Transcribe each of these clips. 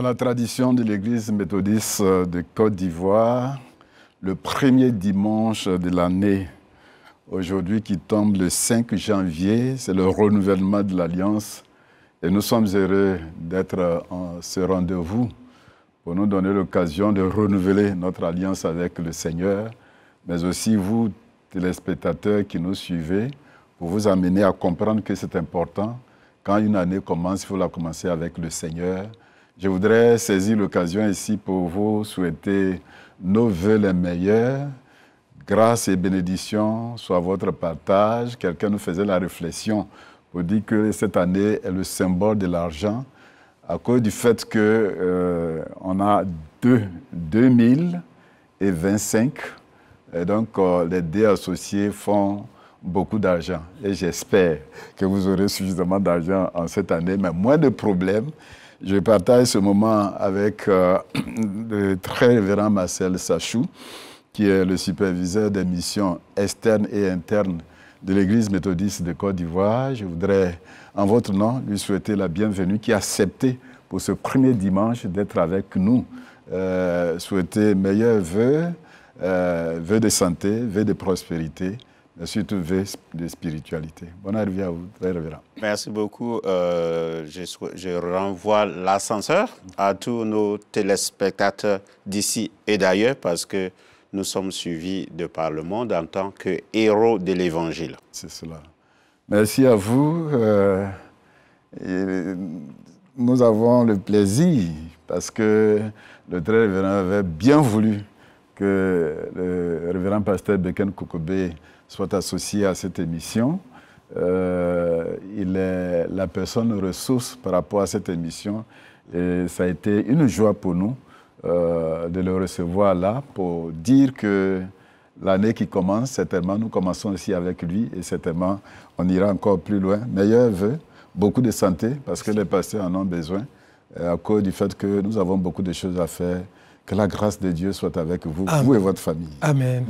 Dans la tradition de l'Église méthodiste de Côte d'Ivoire, le premier dimanche de l'année, aujourd'hui qui tombe le 5 janvier, c'est le renouvellement de l'Alliance. Et nous sommes heureux d'être en ce rendez-vous pour nous donner l'occasion de renouveler notre alliance avec le Seigneur, mais aussi vous, téléspectateurs qui nous suivez, pour vous amener à comprendre que c'est important. Quand une année commence, il faut la commencer avec le Seigneur. Je voudrais saisir l'occasion ici pour vous souhaiter nos vœux les meilleurs. Grâce et bénédiction soient votre partage. Quelqu'un nous faisait la réflexion pour dire que cette année est le symbole de l'argent à cause du fait qu'on a 2025. Et donc, les deux associés font beaucoup d'argent. Et j'espère que vous aurez suffisamment d'argent en cette année, mais moins de problèmes. Je partage ce moment avec le très révérend Marcel Sachou, qui est le superviseur des missions externes et internes de l'Église méthodiste de Côte d'Ivoire. Je voudrais, en votre nom, lui souhaiter la bienvenue, qui a accepté pour ce premier dimanche d'être avec nous. Souhaiter meilleurs vœux, vœux de santé, vœux de prospérité, mais surtout vœux de spiritualité. Bonne arrivée à vous, très révérend. Merci beaucoup. Je renvoie l'ascenseur à tous nos téléspectateurs d'ici et d'ailleurs parce que nous sommes suivis de par le monde en tant que héros de l'Évangile. C'est cela. Merci à vous. Nous avons le plaisir parce que le très révérend avait bien voulu que le révérend pasteur Beken Kokobé soit associé à cette émission. Il est la personne ressource par rapport à cette émission et ça a été une joie pour nous de le recevoir là pour dire que l'année qui commence, certainement, nous commençons aussi avec lui et certainement, on ira encore plus loin. Meilleurs vœux, beaucoup de santé parce que les pasteurs en ont besoin à cause du fait que nous avons beaucoup de choses à faire. Que la grâce de Dieu soit avec vous, Amen. Vous et votre famille. Amen.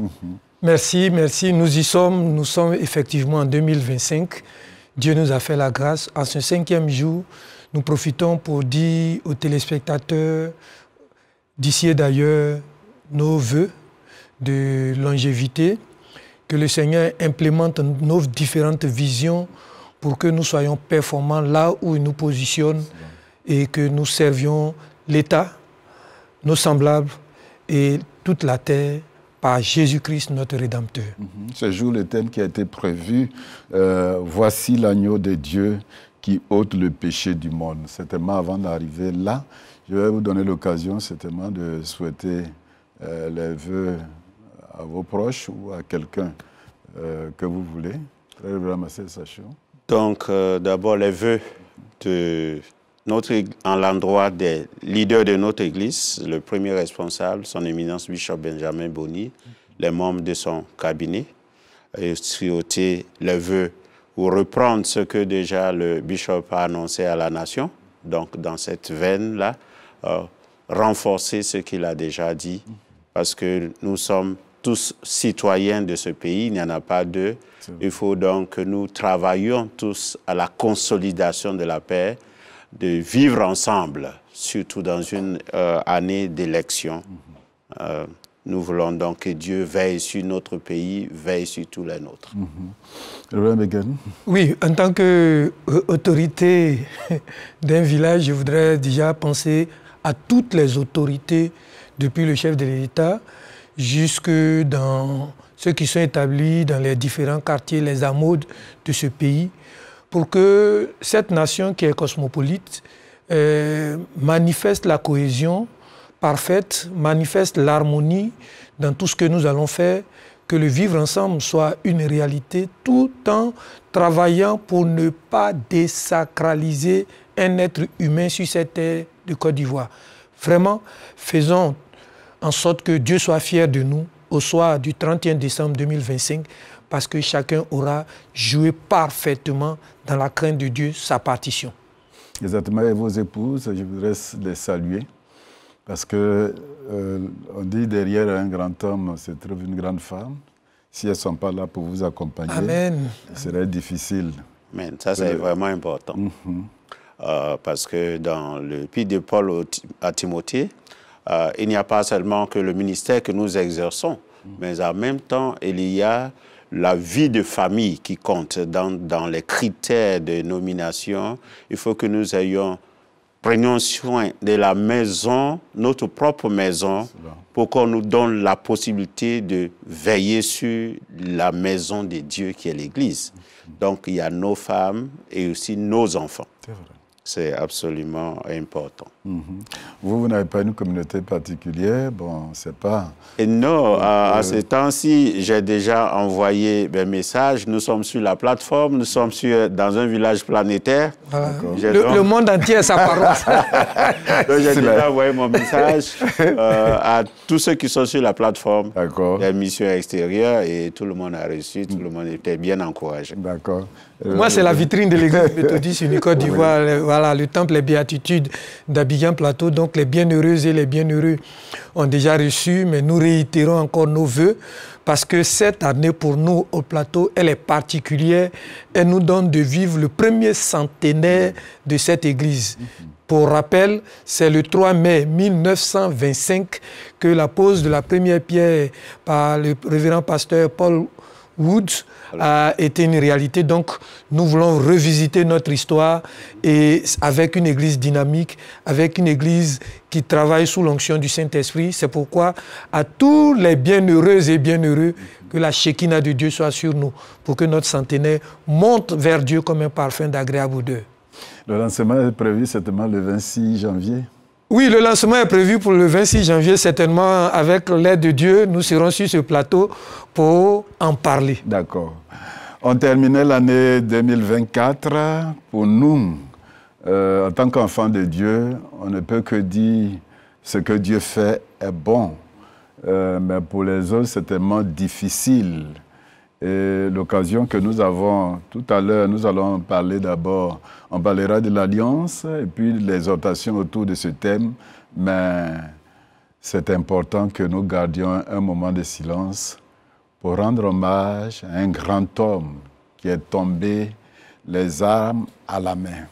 Merci, merci. Nous y sommes. Nous sommes effectivement en 2025. Dieu nous a fait la grâce. En ce 5e jour, nous profitons pour dire aux téléspectateurs d'ici et d'ailleurs nos vœux de longévité, que le Seigneur implémente nos différentes visions pour que nous soyons performants là où il nous positionne et que nous servions l'État, nos semblables et toute la terre par Jésus-Christ, notre Rédempteur. Ce jour, le thème qui a été prévu, voici l'agneau de Dieu qui ôte le péché du monde. Certainement, avant d'arriver là, je vais vous donner l'occasion, certainement, de souhaiter les vœux à vos proches ou à quelqu'un que vous voulez. Très bien, Marcel Sachou. Donc, d'abord, les vœux en l'endroit des leaders de notre Église, le premier responsable, son éminence Bishop Benjamin Boni, les membres de son cabinet, et souhaiter les vœux ou reprendre ce que déjà le Bishop a annoncé à la nation. Donc, dans cette veine-là, renforcer ce qu'il a déjà dit, parce que nous sommes tous citoyens de ce pays, il n'y en a pas deux. Il faut donc que nous travaillions tous à la consolidation de la paix, de vivre ensemble, surtout dans une année d'élection. Nous voulons donc que Dieu veille sur notre pays, veille sur tous les nôtres. Oui, en tant qu'autorité d'un village, je voudrais déjà penser à toutes les autorités, depuis le chef de l'État, jusque dans ceux qui sont établis dans les différents quartiers, les hameaux de ce pays, pour que cette nation qui est cosmopolite manifeste la cohésion parfaite, manifeste l'harmonie dans tout ce que nous allons faire, que le vivre ensemble soit une réalité, tout en travaillant pour ne pas désacraliser un être humain sur cette terre de Côte d'Ivoire. Vraiment, faisons en sorte que Dieu soit fier de nous au soir du 31 décembre 2025, parce que chacun aura joué parfaitement dans la crainte de Dieu sa partition. Exactement, et vos épouses, je voudrais les saluer, parce que on dit derrière un grand homme se trouve une grande femme. Si elles ne sont pas là pour vous accompagner, Amen. Ce serait difficile. Amen. Ça, c'est vraiment important. parce que dans l'épître de Paul à Timothée, il n'y a pas seulement que le ministère que nous exerçons, mais en même temps, il y a la vie de famille qui compte dans les critères de nomination. Il faut que nous prenions soin de la maison, notre propre maison, pour qu'on nous donne la possibilité de veiller sur la maison de Dieu qui est l'Église. Donc, il y a nos femmes et aussi nos enfants. C'est vrai. C'est absolument important. Vous n'avez pas une communauté particulière, bon, c'est pas... Et non, à ce temps-ci, j'ai déjà envoyé des messages. Nous sommes sur la plateforme, nous sommes dans un village planétaire. Le monde entier est sa paroisse. Donc, j'ai déjà envoyé mon message à tous ceux qui sont sur la plateforme des missions extérieures et tout le monde a reçu, tout le monde était bien encouragé. D'accord. Moi, c'est la vitrine de l'église méthodiste unie Côte d'Ivoire. Voilà, le temple Les Béatitudes d'Abidjan Plateau. Donc, les bienheureuses et les bienheureux ont déjà reçu, mais nous réitérons encore nos vœux parce que cette année, pour nous, au plateau, elle est particulière. Elle nous donne de vivre le premier centenaire de cette église. Pour rappel, c'est le 3 mai 1925 que la pose de la première pierre par le révérend pasteur Paul Woods a été une réalité. Donc, nous voulons revisiter notre histoire et avec une église dynamique, avec une église qui travaille sous l'onction du Saint-Esprit. C'est pourquoi, à tous les bienheureuses et bienheureux, que la Shekinah de Dieu soit sur nous, pour que notre centenaire monte vers Dieu comme un parfum d'agréable odeur. Le lancement est prévu certainement le 26 janvier. Oui, le lancement est prévu pour le 26 janvier, certainement avec l'aide de Dieu. Nous serons sur ce plateau pour en parler. D'accord. On terminait l'année 2024. Pour nous, en tant qu'enfants de Dieu, on ne peut que dire ce que Dieu fait est bon. Mais pour les autres, c'est tellement difficile. Et l'occasion que nous avons tout à l'heure, nous allons parler d'abord, on parlera de l'Alliance et puis l'exhortation autour de ce thème, mais c'est important que nous gardions un moment de silence pour rendre hommage à un grand homme qui est tombé les armes à la main.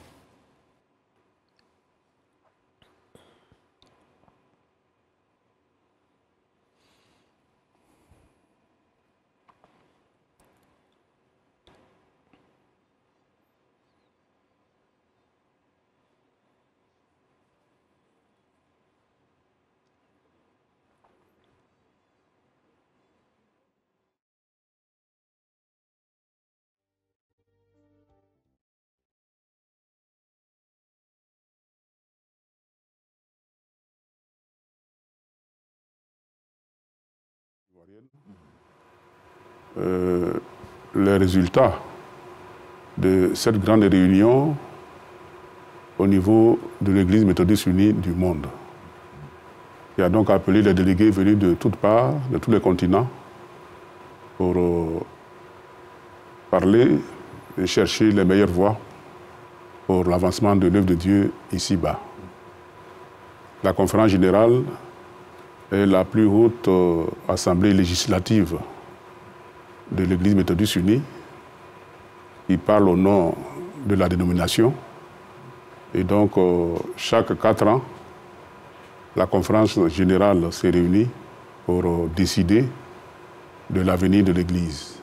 Les résultats de cette grande réunion au niveau de l'Église méthodiste unie du monde. Il a donc appelé les délégués venus de toutes parts, de tous les continents, pour parler et chercher les meilleures voies pour l'avancement de l'œuvre de Dieu ici-bas. La conférence générale est la plus haute assemblée législative de l'Église méthodiste unie, qui parle au nom de la dénomination. Et donc, chaque 4 ans, la conférence générale s'est réunie pour décider de l'avenir de l'Église.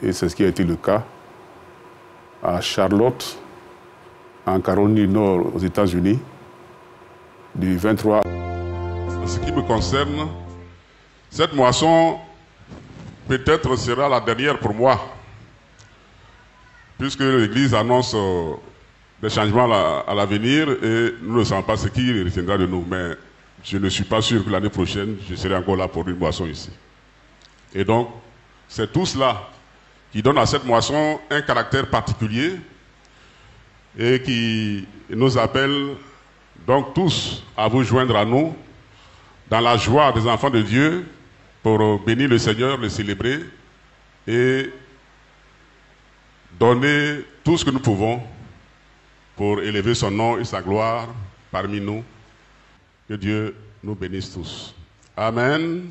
Et c'est ce qui a été le cas à Charlotte, en Caroline du Nord, aux États-Unis, du 23. En ce qui me concerne, cette moisson peut-être sera la dernière pour moi, puisque l'Église annonce des changements à l'avenir et nous ne savons pas ce qui retiendra de nous. Mais je ne suis pas sûr que l'année prochaine, je serai encore là pour une moisson ici. Et donc, c'est tout cela qui donne à cette moisson un caractère particulier et qui nous appelle donc tous à vous joindre à nous dans la joie des enfants de Dieu pour bénir le Seigneur, le célébrer et donner tout ce que nous pouvons pour élever son nom et sa gloire parmi nous. Que Dieu nous bénisse tous. Amen.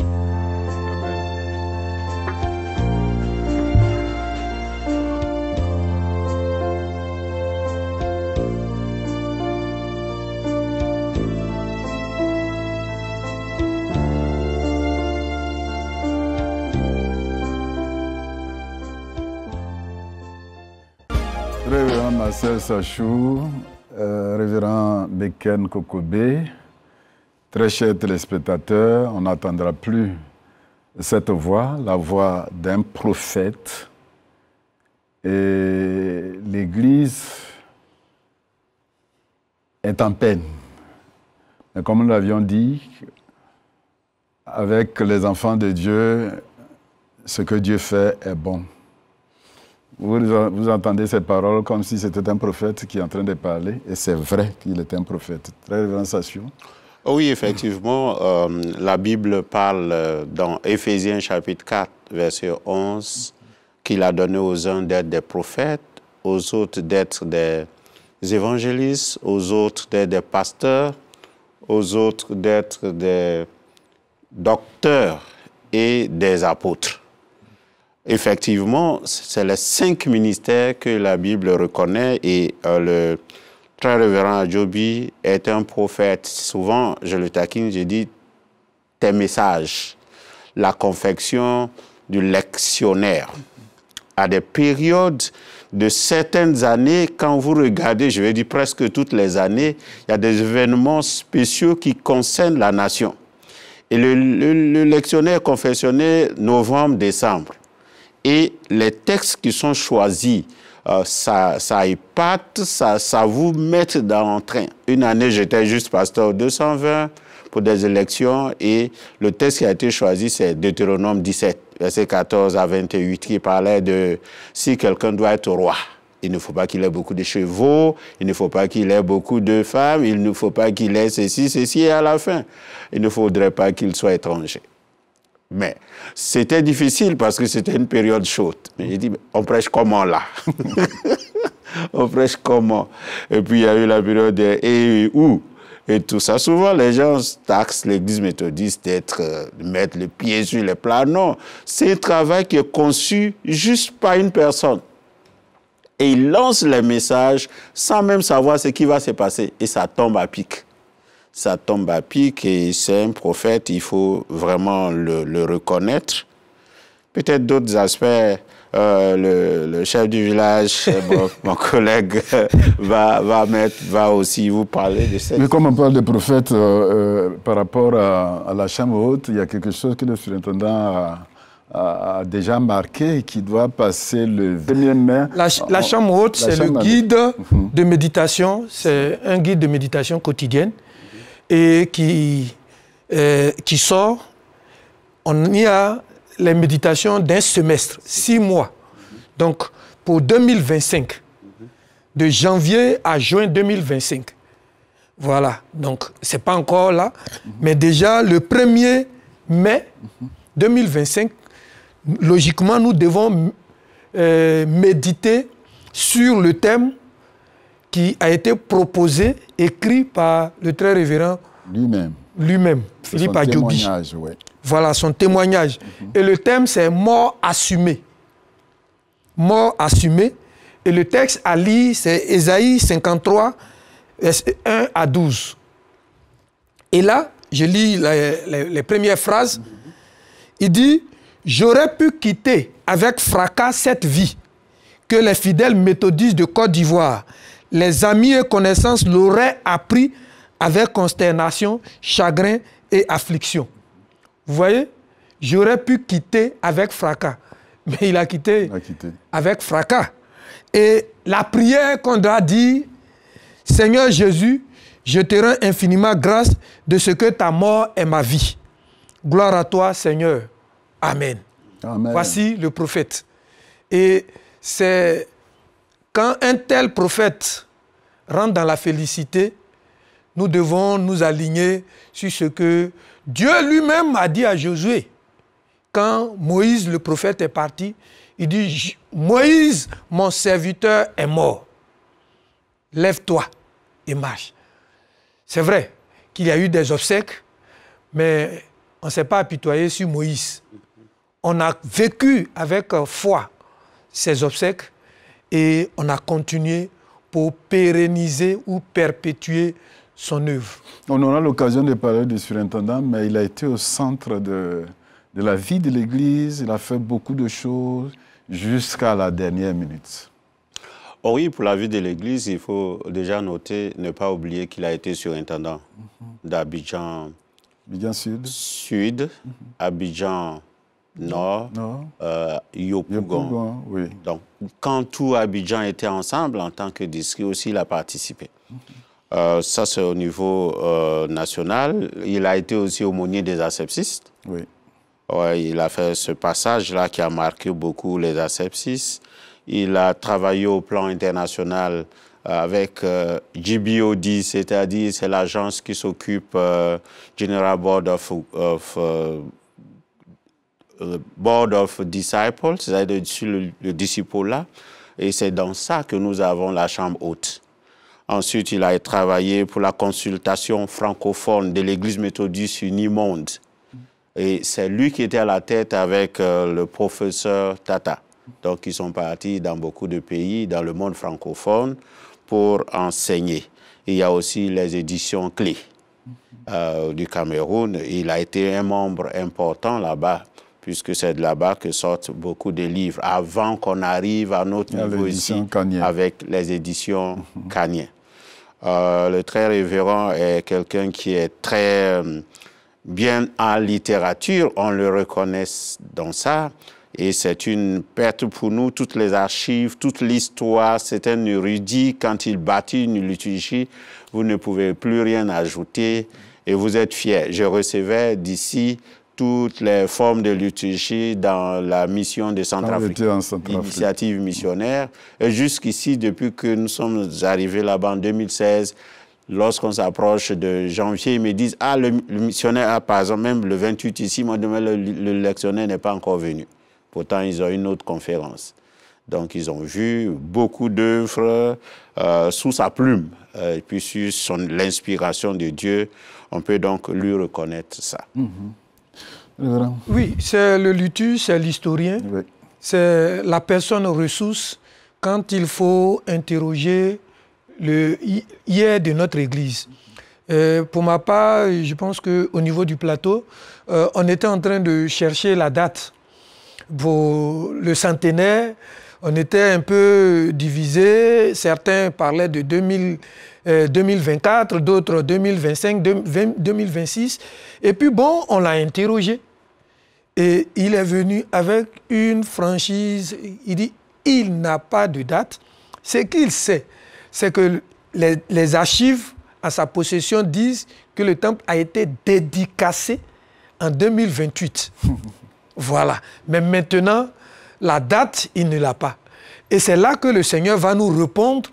Marcel Sachou, révérend Beken Kokobé, très chers téléspectateurs, on n'entendra plus cette voix, la voix d'un prophète. Et l'Église est en peine. Mais comme nous l'avions dit, avec les enfants de Dieu, ce que Dieu fait est bon. Vous entendez ces paroles comme si c'était un prophète qui est en train de parler, et c'est vrai qu'il est un prophète. Très révérend Sachou. Oui, effectivement, la Bible parle dans Éphésiens chapitre 4, verset 11, qu'il a donné aux uns d'être des prophètes, aux autres d'être des évangélistes, aux autres d'être des pasteurs, aux autres d'être des docteurs et des apôtres. Effectivement, c'est les 5 ministères que la Bible reconnaît et le très révérend Adjobi est un prophète. Souvent, je le taquine, je dis tes messages, la confection du lectionnaire. À des périodes de certaines années, quand vous regardez, je vais dire presque toutes les années, il y a des événements spéciaux qui concernent la nation. Et le lectionnaire confessionnel novembre-décembre. Et les textes qui sont choisis, ça épate, ça vous met dans le train. Une année, j'étais juste pasteur 220 pour des élections et le texte qui a été choisi, c'est Deutéronome 17, verset 14 à 28, qui parlait de si quelqu'un doit être roi. Il ne faut pas qu'il ait beaucoup de chevaux, il ne faut pas qu'il ait beaucoup de femmes, il ne faut pas qu'il ait ceci, et à la fin, il ne faudrait pas qu'il soit étranger. Mais c'était difficile parce que c'était une période chaude. Mais j'ai dit, on prêche comment là? On prêche comment? Et puis il y a eu la période de et où? Et tout ça. Souvent, les gens taxent l'église méthodiste de mettre le pied sur les plats. Non, c'est un travail qui est conçu juste par une personne. Et il lance les messages sans même savoir ce qui va se passer. Et ça tombe à pic. Ça tombe à pic et c'est un prophète, il faut vraiment le reconnaître. Peut-être d'autres aspects, le chef du village, mon collègue, va aussi vous parler de ça. Mais comme on parle de prophète, par rapport à la chambre haute, il y a quelque chose que le surintendant a déjà marqué et qui doit passer le 1er mai. La chambre haute, c'est le guide de méditation, c'est un guide de méditation quotidienne et qui sort. On y a les méditations d'un semestre, 6 mois. Donc, pour 2025, de janvier à juin 2025. Voilà, donc ce n'est pas encore là, mais déjà le 1er mai 2025, logiquement, nous devons méditer sur le thème qui a été proposé, écrit par le très révérend lui-même, Philippe Adjobi. Ouais. Voilà son témoignage. Et le thème, c'est mort assumée. Mort assumée. Et le texte à lire, c'est Ésaïe 53, verset 1 à 12. Et là, je lis les premières phrases. Il dit, j'aurais pu quitter avec fracas cette vie que les fidèles méthodistes de Côte d'Ivoire, les amis et connaissances l'auraient appris avec consternation, chagrin et affliction. Vous voyez, j'aurais pu quitter avec fracas, mais il a quitté avec fracas. Et la prière qu'on doit dire, Seigneur Jésus, je te rends infiniment grâce de ce que ta mort est ma vie. Gloire à toi, Seigneur. Amen. Amen. Voici le prophète. Et c'est quand un tel prophète rentre dans la félicité, nous devons nous aligner sur ce que Dieu lui-même a dit à Josué. Quand Moïse, le prophète, est parti, il dit, Moïse, mon serviteur, est mort. Lève-toi et marche. C'est vrai qu'il y a eu des obsèques, mais on ne s'est pas apitoyé sur Moïse. On a vécu avec foi ces obsèques et on a continué pour pérenniser ou perpétuer son œuvre. On aura l'occasion de parler du surintendant, mais il a été au centre de la vie de l'Église. Il a fait beaucoup de choses jusqu'à la dernière minute. Oh oui, pour la vie de l'Église, il faut déjà noter, ne pas oublier qu'il a été surintendant d'Abidjan Sud, Abidjan Nord, Yopougon. Oui. Donc, quand tout Abidjan était ensemble, en tant que district aussi, il a participé. Ça, c'est au niveau national. Il a été aussi aumônier des asepsistes. Oui. Ouais, il a fait ce passage-là qui a marqué beaucoup les asepsistes. Il a travaillé au plan international avec GBOD, c'est-à-dire c'est l'agence qui s'occupe General Board of Disciples, c'est-à-dire sur le disciple-là. Et c'est dans ça que nous avons la chambre haute. Ensuite, il a travaillé pour la consultation francophone de l'Église méthodiste unie monde. Et c'est lui qui était à la tête avec le professeur Tata. Donc, ils sont partis dans beaucoup de pays, dans le monde francophone, pour enseigner. Il y a aussi les éditions clés du Cameroun. Il a été un membre important là-bas, puisque c'est de là-bas que sortent beaucoup de livres, avant qu'on arrive à notre niveau ici, avec les éditions Canien. Le très révérend est quelqu'un qui est très bien en littérature, on le reconnaît dans ça. Et c'est une perte pour nous, toutes les archives, toute l'histoire. C'est un érudit. Quand il bâtit une liturgie, vous ne pouvez plus rien ajouter et vous êtes fiers. Je recevais d'ici toutes les formes de liturgie dans la mission de Centrafrique, l'initiative missionnaire. Et jusqu'ici, depuis que nous sommes arrivés là-bas en 2016, lorsqu'on s'approche de janvier, ils me disent « Ah, le missionnaire, par exemple, même le 28 ici, moi, demain, le lectionnaire n'est pas encore venu. » Pourtant, ils ont une autre conférence. Donc, ils ont vu beaucoup d'œuvres sous sa plume. Et puis, sur l'inspiration de Dieu, on peut donc lui reconnaître ça. Oui, c'est le lutus, c'est l'historien. Oui. C'est la personne ressource quand il faut interroger le hier de notre Église. Pour ma part, je pense qu'au niveau du plateau, on était en train de chercher la date. Pour le centenaire, on était un peu divisés. Certains parlaient de 2024, d'autres 2025, 2026. Et puis bon, on l'a interrogé. Et il est venu avec une franchise. Il dit, il n'a pas de date. Ce qu'il sait, c'est que les archives à sa possession disent que le temple a été dédicacé en 2028. Voilà. Mais maintenant, la date, il ne l'a pas. Et c'est là que le Seigneur va nous répondre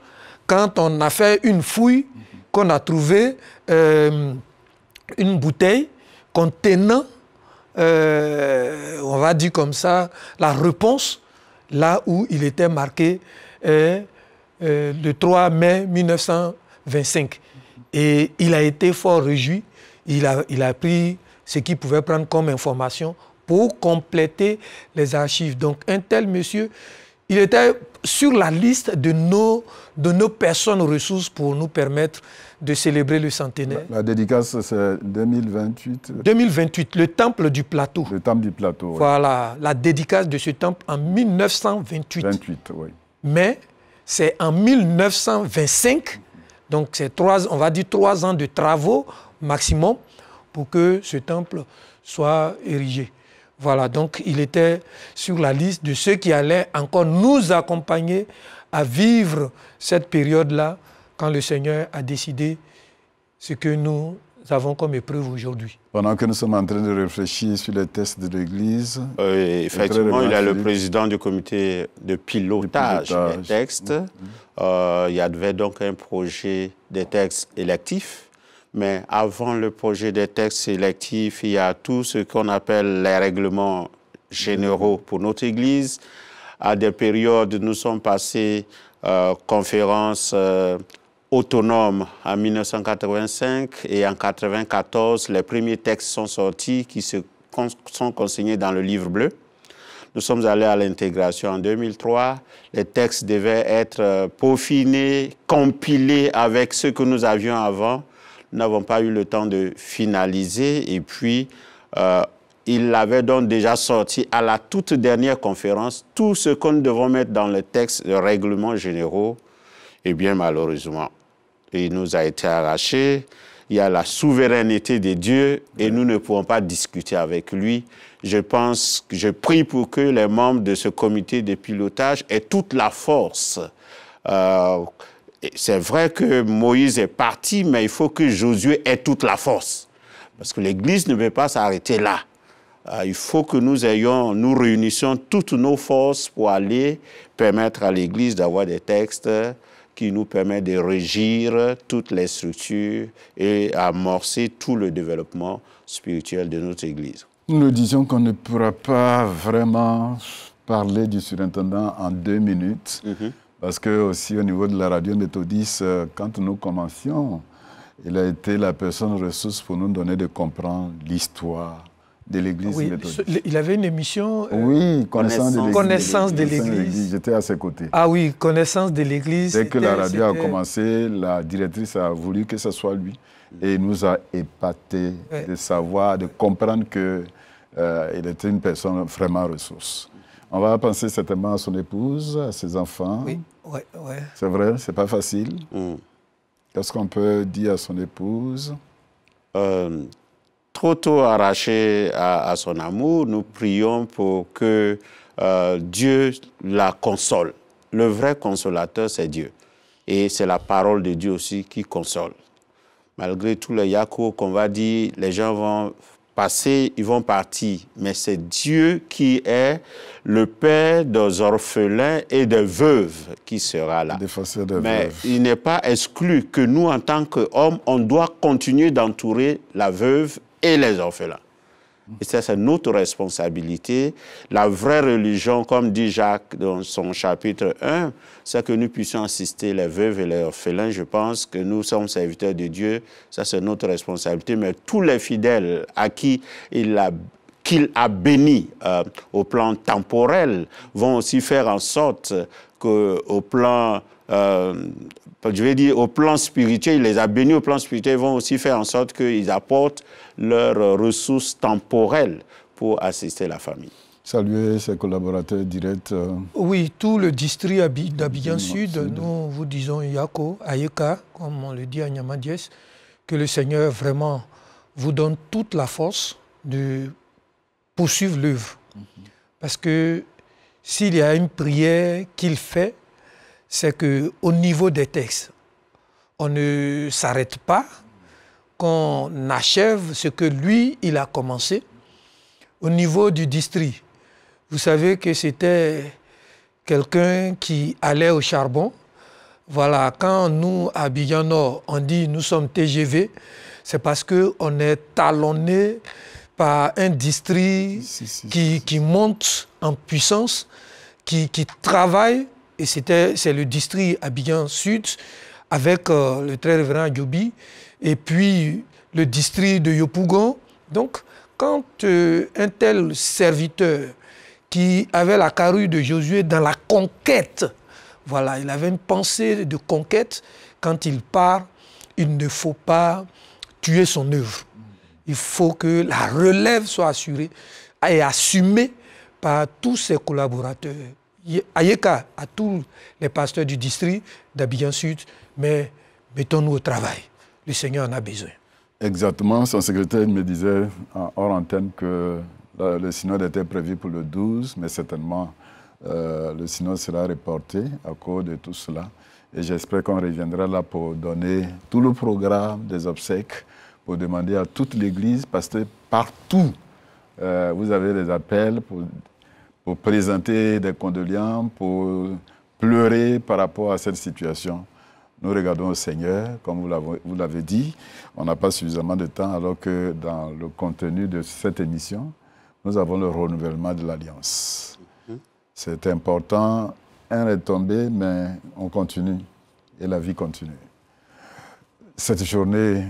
quand on a fait une fouille, qu'on a trouvé une bouteille contenant, on va dire comme ça, la réponse, là où il était marqué le 3 mai 1925. Et il a été fort réjoui. Il a pris ce qu'il pouvait prendre comme information pour compléter les archives. Donc, un tel monsieur, il était sur la liste de nos personnes ressources pour nous permettre de célébrer le centenaire. La dédicace, c'est 2028 2028, le temple du plateau. Le temple du plateau, oui. Voilà, la dédicace de ce temple en 1928. 28, oui. Mais c'est en 1925, donc c'est on va dire 3 ans de travaux maximum pour que ce temple soit érigé. Voilà, donc il était sur la liste de ceux qui allaient encore nous accompagner à vivre cette période-là quand le Seigneur a décidé ce que nous avons comme épreuve aujourd'hui. Pendant que nous sommes en train de réfléchir sur les textes de l'Église... effectivement, il y a le président du comité de pilotage des textes. Il y avait donc un projet des textes électifs. Mais avant le projet des textes sélectifs, il y a tout ce qu'on appelle les règlements généraux pour notre Église. À des périodes, nous sommes passés conférences autonomes en 1985 et en 1994, les premiers textes sont sortis qui sont consignés dans le livre bleu. Nous sommes allés à l'intégration en 2003. Les textes devaient être peaufinés, compilés avec ce que nous avions avant. Nous n'avons pas eu le temps de finaliser et puis il avait donc déjà sorti à la toute dernière conférence tout ce que nous devons mettre dans le texte de règlements généraux. Et bien malheureusement, il nous a été arraché. Il y a la souveraineté de Dieu et nous ne pouvons pas discuter avec lui. Je prie pour que les membres de ce comité de pilotage aient toute la force. C'est vrai que Moïse est parti, mais il faut que Josué ait toute la force. Parce que l'Église ne peut pas s'arrêter là. Il faut que nous réunissions toutes nos forces pour aller permettre à l'Église d'avoir des textes qui nous permettent de régir toutes les structures et amorcer tout le développement spirituel de notre Église. Nous disions qu'on ne pourra pas vraiment parler du surintendant en 2 minutes, parce que aussi au niveau de la radio méthodiste, quand nous commencions, il a été la personne ressource pour nous donner de comprendre l'histoire de l'Église méthodiste. Il avait une émission oui, connaissance de l'Église. J'étais à ses côtés. Ah oui, connaissance de l'Église. Dès que la radio a commencé, la directrice a voulu que ce soit lui. Et il nous a épatés de savoir, de comprendre qu'il était une personne vraiment ressource. On va penser certainement à son épouse, à ses enfants. Oui, c'est vrai, c'est pas facile. Qu'est-ce qu'on peut dire à son épouse? Trop tôt arraché à son amour, nous prions pour que Dieu la console. Le vrai consolateur, c'est Dieu. Et c'est la parole de Dieu aussi qui console. Malgré tout le yako qu'on va dire, les gens vont passer, ils vont partir. Mais c'est Dieu qui est le père des orphelins et des veuves qui sera là. Mais il n'est pas exclu que nous, en tant qu'hommes, on doit continuer d'entourer la veuve et les orphelins. Et ça, c'est notre responsabilité. La vraie religion, comme dit Jacques dans son chapitre 1, c'est que nous puissions assister les veuves et les orphelins. Je pense que nous sommes serviteurs de Dieu. Ça, c'est notre responsabilité. Mais tous les fidèles à qui qu'il a béni au plan temporel vont aussi faire en sorte qu'au plan... je vais dire au plan spirituel, il les a bénis au plan spirituel, ils vont aussi faire en sorte qu'ils apportent leurs ressources temporelles pour assister la famille. Saluer ses collaborateurs directs. Oui, tout le district d'Abidjan Sud, nous vous disons Yako, Ayeka, comme on le dit à Nyamadiès, que le Seigneur vraiment vous donne toute la force de poursuivre l'œuvre. Parce que s'il y a une prière qu'il fait, c'est qu'au niveau des textes, on ne s'arrête pas, qu'on achève ce que lui, il a commencé. Au niveau du district, vous savez que c'était quelqu'un qui allait au charbon. Voilà, quand nous, à Abidjan Nord, on dit nous sommes TGV, c'est parce qu'on est talonné par un district qui monte en puissance, qui travaille. Et c'est le district Abidjan Sud avec le très révérend Djobi et puis le district de Yopougon. Donc, quand un tel serviteur qui avait la carrure de Josué dans la conquête, voilà, il avait une pensée de conquête, quand il part, il ne faut pas tuer son œuvre. Il faut que la relève soit assurée et assumée par tous ses collaborateurs. Ayeka, à tous les pasteurs du district d'Abidjan Sud, mais mettons-nous au travail. Le Seigneur en a besoin. Exactement. Son secrétaire me disait hors antenne que le synode était prévu pour le 12, mais certainement le synode sera reporté à cause de tout cela. Et j'espère qu'on reviendra là pour donner tout le programme des obsèques, pour demander à toute l'Église, parce que partout, vous avez des appels pour présenter des condoléances, pour pleurer par rapport à cette situation. Nous regardons au Seigneur, comme vous l'avez dit, on n'a pas suffisamment de temps, alors que dans le contenu de cette émission, nous avons le renouvellement de l'Alliance. C'est important, un est tombé, mais on continue, et la vie continue. Cette journée,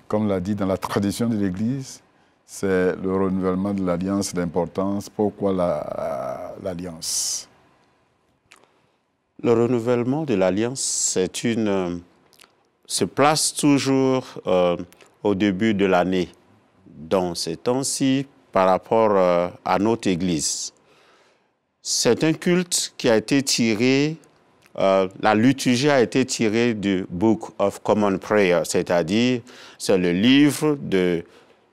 comme l'a dit dans la tradition de l'Église, c'est le renouvellement de l'Alliance, l'importance. Pourquoi l'Alliance? Le renouvellement de l'Alliance, se place toujours au début de l'année. Dans ces temps-ci, par rapport à notre Église. C'est un culte qui a été tiré, la liturgie a été tirée du Book of Common Prayer, c'est-à-dire c'est le livre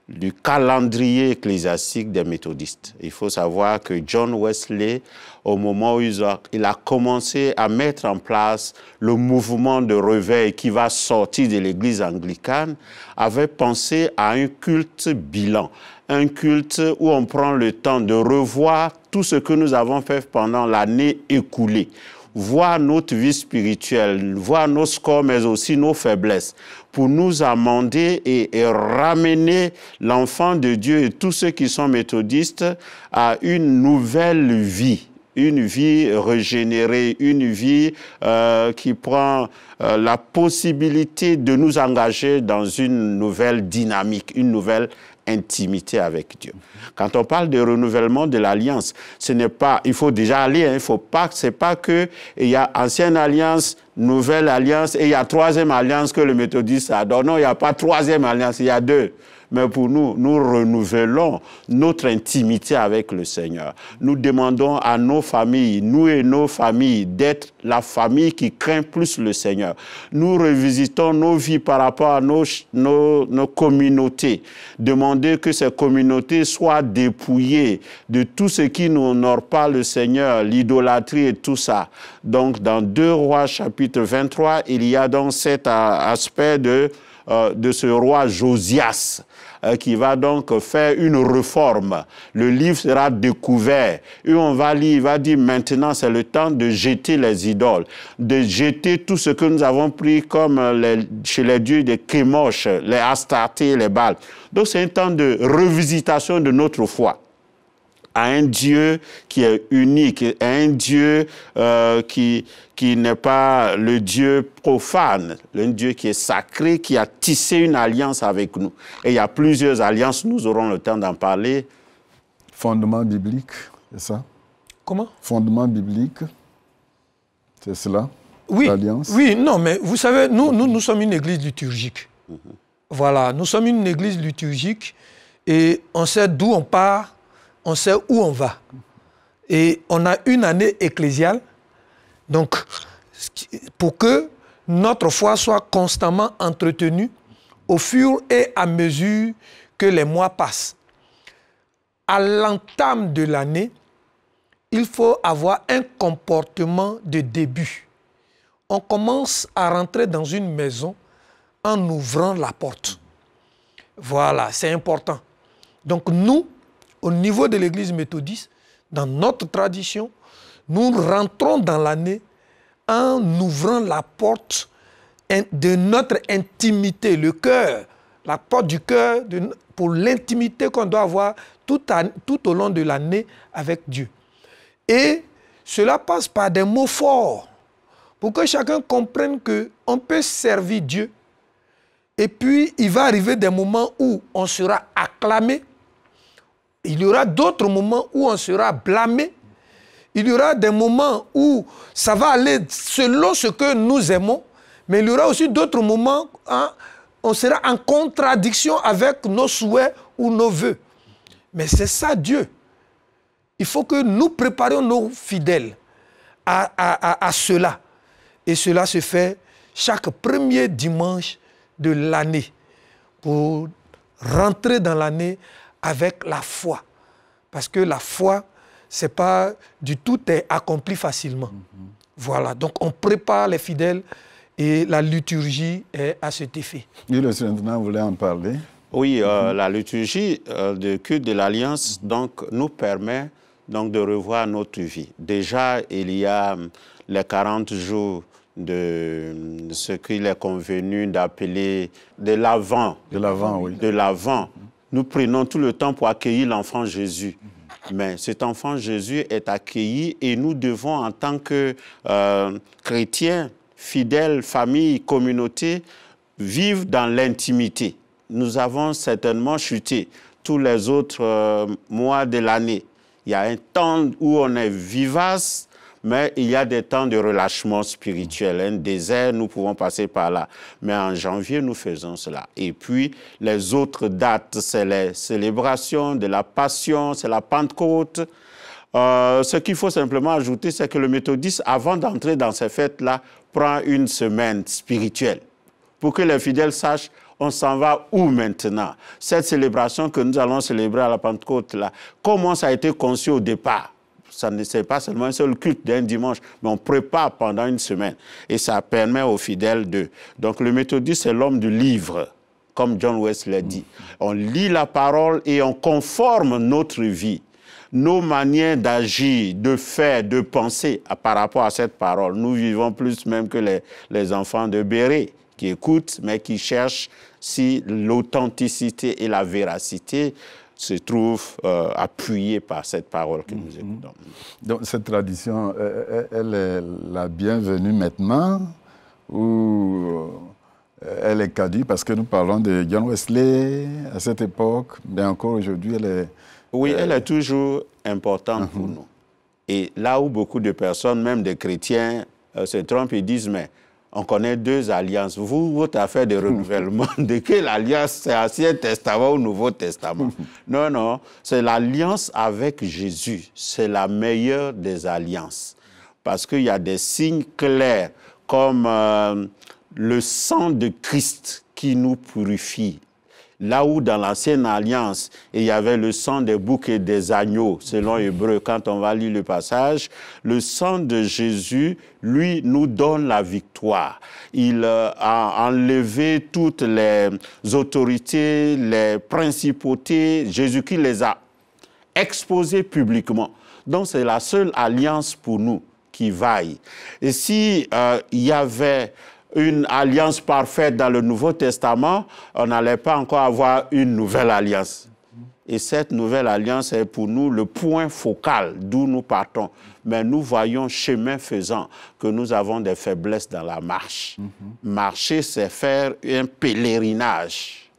du calendrier ecclésiastique des méthodistes. Il faut savoir que John Wesley, au moment où il a commencé à mettre en place le mouvement de réveil qui va sortir de l'église anglicane, avait pensé à un culte bilan, un culte où on prend le temps de revoir tout ce que nous avons fait pendant l'année écoulée, voir notre vie spirituelle, voir nos scores, mais aussi nos faiblesses, pour nous amender et ramener l'enfant de Dieu et tous ceux qui sont méthodistes à une nouvelle vie. Une vie régénérée, une vie qui prend la possibilité de nous engager dans une nouvelle dynamique, une nouvelle intimité avec Dieu. Quand on parle de renouvellement de l'alliance, ce n'est pas, il faut déjà aller, il faut pas, c'est pas que il y a ancienne alliance, nouvelle alliance et il y a troisième alliance que le méthodiste adore. Non, il n'y a pas troisième alliance, il y a deux. Mais pour nous, nous renouvelons notre intimité avec le Seigneur. Nous demandons à nos familles, nous et nos familles, d'être la famille qui craint plus le Seigneur. Nous revisitons nos vies par rapport à nos communautés. Demander que ces communautés soient dépouillées de tout ce qui n'honore pas le Seigneur, l'idolâtrie et tout ça. Donc, dans 2 Rois chapitre 23, il y a donc cet aspect de ce roi Josias qui va donc faire une réforme. Le livre sera découvert et on va lire, il va dire maintenant c'est le temps de jeter les idoles, de jeter tout ce que nous avons pris comme chez les dieux des Kémosh, les Astartés, les Baals. Donc c'est un temps de revisitation de notre foi à un Dieu qui est unique, à un Dieu qui n'est pas le Dieu profane, un Dieu qui est sacré, qui a tissé une alliance avec nous. Et il y a plusieurs alliances, nous aurons le temps d'en parler. Fondement biblique, c'est ça? Comment? Fondement biblique, c'est cela? Oui, l'alliance? Oui, non, mais vous savez, nous sommes une église liturgique. Voilà, nous sommes une église liturgique et on sait d'où on part, on sait où on va. Et on a une année ecclésiale, donc pour que notre foi soit constamment entretenue au fur et à mesure que les mois passent. À l'entame de l'année, il faut avoir un comportement de début. On commence à rentrer dans une maison en ouvrant la porte. Voilà, c'est important. Donc nous, au niveau de l'église méthodiste, dans notre tradition, nous rentrons dans l'année en ouvrant la porte de notre intimité, le cœur, la porte du cœur pour l'intimité qu'on doit avoir tout au long de l'année avec Dieu. Et cela passe par des mots forts pour que chacun comprenne qu'on peut servir Dieu. Et puis, il va arriver des moments où on sera acclamé. Il y aura d'autres moments où on sera blâmé. Il y aura des moments où ça va aller selon ce que nous aimons. Mais il y aura aussi d'autres moments où on sera en contradiction avec nos souhaits ou nos vœux. Mais c'est ça Dieu. Il faut que nous préparions nos fidèles à cela. Et cela se fait chaque premier dimanche de l'année pour rentrer dans l'année avec la foi. Parce que la foi, ce n'est pas du tout accompli facilement. Voilà, donc on prépare les fidèles et la liturgie est à cet effet. Oui, le Saint-Denis voulait en parler. Oui, la liturgie de culte de l'Alliance nous permet donc, de revoir notre vie. Déjà, il y a les 40 jours de ce qu'il est convenu d'appeler de l'Avent. De l'Avent, oui. De l'Avent. Nous prenons tout le temps pour accueillir l'enfant Jésus. Mais cet enfant Jésus est accueilli et nous devons, en tant que chrétiens, fidèles, familles, communautés, vivre dans l'intimité. Nous avons certainement chuté tous les autres mois de l'année. Il y a un temps où on est vivace, mais il y a des temps de relâchement spirituel. Un désert, nous pouvons passer par là. Mais en janvier, nous faisons cela. Et puis, les autres dates, c'est les célébrations de la Passion, c'est la Pentecôte. Ce qu'il faut simplement ajouter, c'est que le méthodiste, avant d'entrer dans ces fêtes-là, prend une semaine spirituelle pour que les fidèles sachent on s'en va où maintenant? Cette célébration que nous allons célébrer à la Pentecôte-là, comment ça a été conçu au départ? Ça ne c'est pas seulement un seul culte d'un dimanche, mais on prépare pendant une semaine. Et ça permet aux fidèles de... Donc le méthodiste, c'est l'homme du livre, comme John Wesley dit. On lit la parole et on conforme notre vie, nos manières d'agir, de faire, de penser par rapport à cette parole. Nous vivons plus même que les enfants de Béret, qui écoutent, mais qui cherchent si l'authenticité et la véracité se trouvent appuyées par cette parole que nous écoutons. Donc cette tradition, elle est la bienvenue maintenant ou elle est caduque? Parce que nous parlons de John Wesley à cette époque, mais encore aujourd'hui, elle est... Oui, elle est toujours importante pour nous. Et là où beaucoup de personnes, même des chrétiens, se trompent et disent, mais on connaît deux alliances. Vous, votre affaire de renouvellement, de quelle alliance? C'est Ancien Testament ou Nouveau Testament? Non, non, c'est l'alliance avec Jésus. C'est la meilleure des alliances. Parce qu'il y a des signes clairs, comme le sang de Christ qui nous purifie. Là où dans l'ancienne alliance, il y avait le sang des boucs et des agneaux, selon Hébreu, quand on va lire le passage, le sang de Jésus, lui, nous donne la victoire. Il a enlevé toutes les autorités, les principautés. Jésus-Christ les a exposées publiquement. Donc, c'est la seule alliance pour nous qui vaille. Et si il y avait une alliance parfaite dans le Nouveau Testament, on n'allait pas encore avoir une nouvelle alliance. Et cette nouvelle alliance est pour nous le point focal d'où nous partons. Mais nous voyons, chemin faisant, que nous avons des faiblesses dans la marche. Marcher, c'est faire un pèlerinage.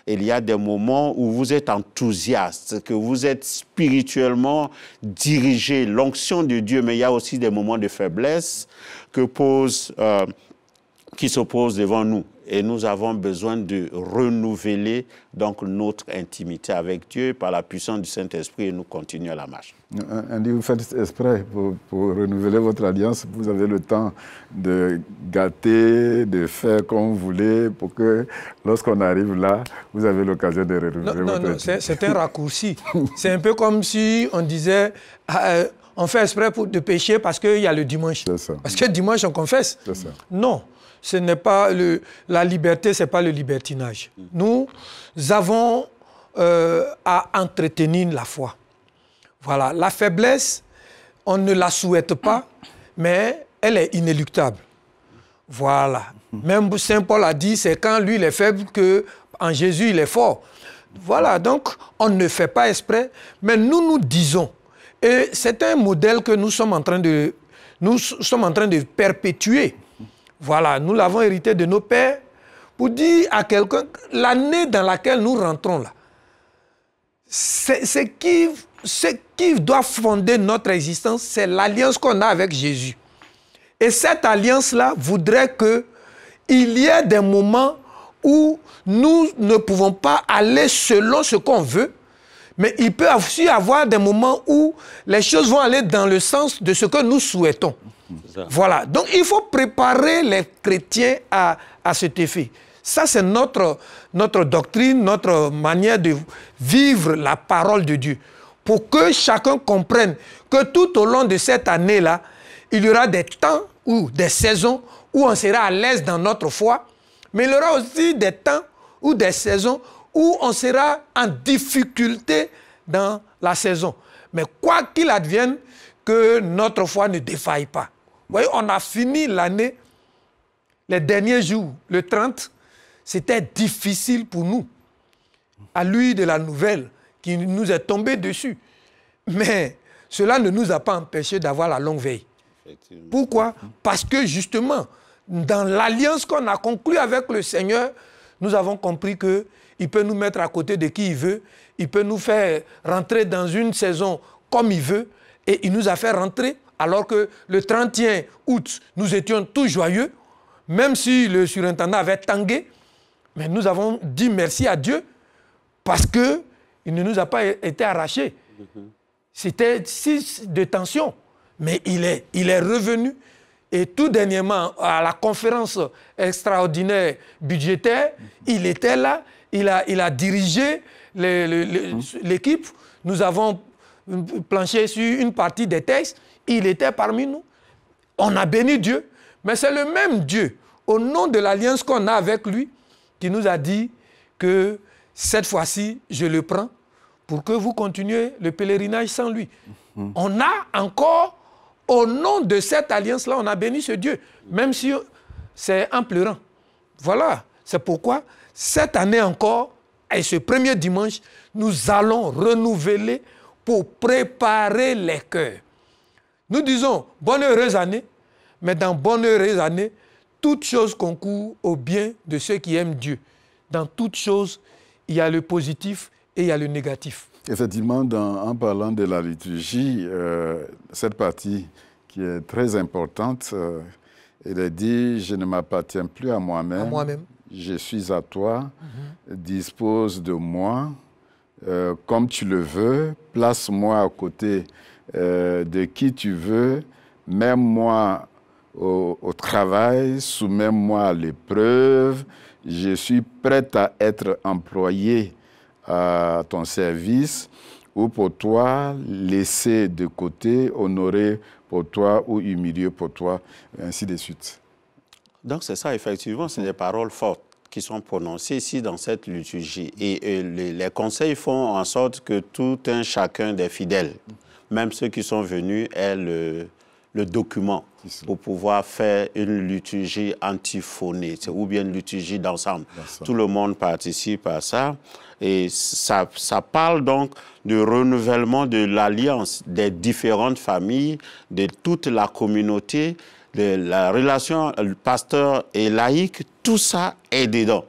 Il y a des moments où vous êtes enthousiaste, que vous êtes spirituellement dirigé, l'onction de Dieu, mais il y a aussi des moments de faiblesse qui s'opposent devant nous. Et nous avons besoin de renouveler donc notre intimité avec Dieu par la puissance du Saint-Esprit et nous continuons la marche. Andy, vous faites exprès pour renouveler votre alliance. Vous avez le temps de gâter, de faire comme vous voulez pour que lorsqu'on arrive là, vous avez l'occasion de renouveler votre alliance. Non, c'est un raccourci. C'est un peu comme si on disait... on fait exprès de pécher parce qu'il y a le dimanche. C'est ça. Parce que dimanche, on confesse. C'est ça. Non. Ce n'est pas la liberté, ce n'est pas le libertinage. Nous avons à entretenir la foi. Voilà, la faiblesse, on ne la souhaite pas, mais elle est inéluctable. Voilà. Même Saint Paul a dit, c'est quand lui il est faible qu'en Jésus il est fort. Voilà, donc on ne fait pas exprès, mais nous disons, et c'est un modèle que nous sommes en train de perpétuer. Voilà, nous l'avons hérité de nos pères pour dire à quelqu'un, l'année dans laquelle nous rentrons là, ce qui doit fonder notre existence, c'est l'alliance qu'on a avec Jésus. Et cette alliance-là voudrait qu'il y ait des moments où nous ne pouvons pas aller selon ce qu'on veut, mais il peut aussi y avoir des moments où les choses vont aller dans le sens de ce que nous souhaitons. Voilà, donc il faut préparer les chrétiens à cet effet. Ça, c'est notre doctrine, notre manière de vivre la parole de Dieu. Pour que chacun comprenne que tout au long de cette année-là, il y aura des temps ou des saisons où on sera à l'aise dans notre foi, mais il y aura aussi des temps ou des saisons où on sera en difficulté dans la saison. Mais quoi qu'il advienne, que notre foi ne défaille pas. Vous voyez, on a fini l'année, les derniers jours, le 30, c'était difficile pour nous. À lui de la nouvelle qui nous est tombé dessus. Mais cela ne nous a pas empêché d'avoir la longue veille. Pourquoi? Parce que justement, dans l'alliance qu'on a conclue avec le Seigneur, nous avons compris qu'il peut nous mettre à côté de qui il veut, il peut nous faire rentrer dans une saison comme il veut, et il nous a fait rentrer alors que le 31 août, nous étions tous joyeux, même si le surintendant avait tangué, mais nous avons dit merci à Dieu parce qu'il ne nous a pas été arraché. C'était 6 de tension, mais il est revenu. Et tout dernièrement, à la conférence extraordinaire budgétaire, il était là, il a dirigé l'équipe. Nous avons planché sur une partie des textes. Il était parmi nous. On a béni Dieu. Mais c'est le même Dieu, au nom de l'alliance qu'on a avec lui, qui nous a dit que cette fois-ci, je le prends pour que vous continuiez le pèlerinage sans lui. On a encore, au nom de cette alliance-là, on a béni ce Dieu, même si c'est en pleurant. Voilà, c'est pourquoi cette année encore, et ce premier dimanche, nous allons renouveler pour préparer les cœurs. Nous disons bonne heureuse année, mais dans bonne heureuse année, toute chose concourt au bien de ceux qui aiment Dieu. Dans toute chose, il y a le positif et il y a le négatif. Effectivement, en parlant de la liturgie, cette partie qui est très importante, elle est dit, je ne m'appartiens plus à moi-même, je suis à toi, dispose de moi, comme tu le veux, place-moi à côté de qui tu veux, mets-moi au travail, soumets-moi à l'épreuve, je suis prête à être employé à ton service, ou pour toi, laisser de côté, honorer pour toi ou humilier pour toi, et ainsi de suite. Donc c'est ça, effectivement, c'est des paroles fortes qui sont prononcées ici dans cette liturgie. Et les conseils font en sorte que tout un chacun des fidèles, même ceux qui sont venus, aient le document pour pouvoir faire une liturgie antiphonée, ou bien une liturgie d'ensemble. Tout le monde participe à ça. Et ça parle donc du renouvellement de l'alliance des différentes familles, de toute la communauté, de la relation pasteur et laïque, tout ça est dedans.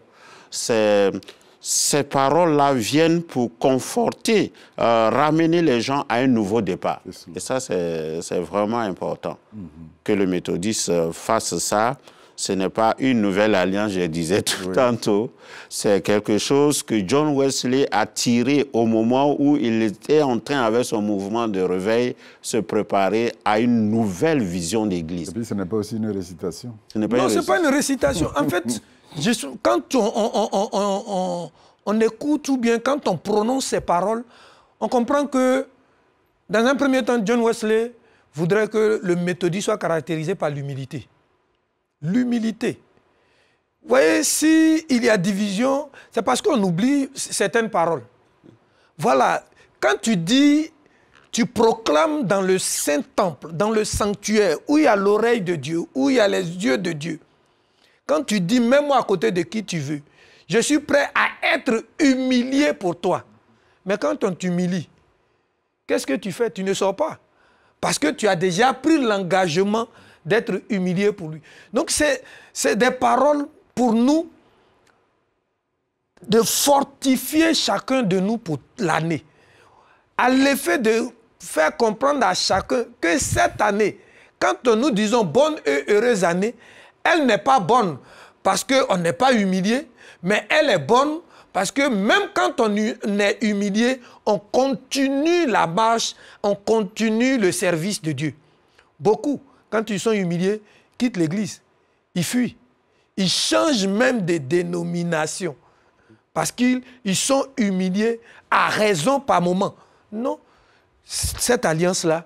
Ces paroles-là viennent pour conforter, ramener les gens à un nouveau départ. Et ça, c'est vraiment important que le méthodiste fasse ça. Ce n'est pas une nouvelle alliance, je disais tantôt. C'est quelque chose que John Wesley a tiré au moment où il était en train, avec son mouvement de réveil, se préparer à une nouvelle vision d'Église. Et puis, ce n'est pas aussi une récitation. Non, ce n'est pas une récitation. En fait, quand on écoute ou bien quand on prononce ces paroles, on comprend que, dans un premier temps, John Wesley voudrait que le méthodisme soit caractérisé par l'humilité. L'humilité. Vous voyez, s'il y a division, c'est parce qu'on oublie certaines paroles. Voilà, quand tu dis, tu proclames dans le Saint-Temple, dans le sanctuaire, où il y a l'oreille de Dieu, où il y a les yeux de Dieu, quand tu dis, mets-moi à côté de qui tu veux, je suis prêt à être humilié pour toi. Mais quand on t'humilie, qu'est-ce que tu fais? Tu ne sors pas. Parce que tu as déjà pris l'engagement d'être humilié pour lui. Donc c'est des paroles pour nous de fortifier chacun de nous pour l'année. À l'effet de faire comprendre à chacun que cette année, quand nous disons bonne et heureuse année, elle n'est pas bonne parce qu'on n'est pas humilié, mais elle est bonne parce que même quand on est humilié, on continue la marche, on continue le service de Dieu. Beaucoup, quand ils sont humiliés, quittent l'église. Ils fuient. Ils changent même de dénomination. Parce qu'ils sont humiliés à raison par moment. Non. Cette alliance-là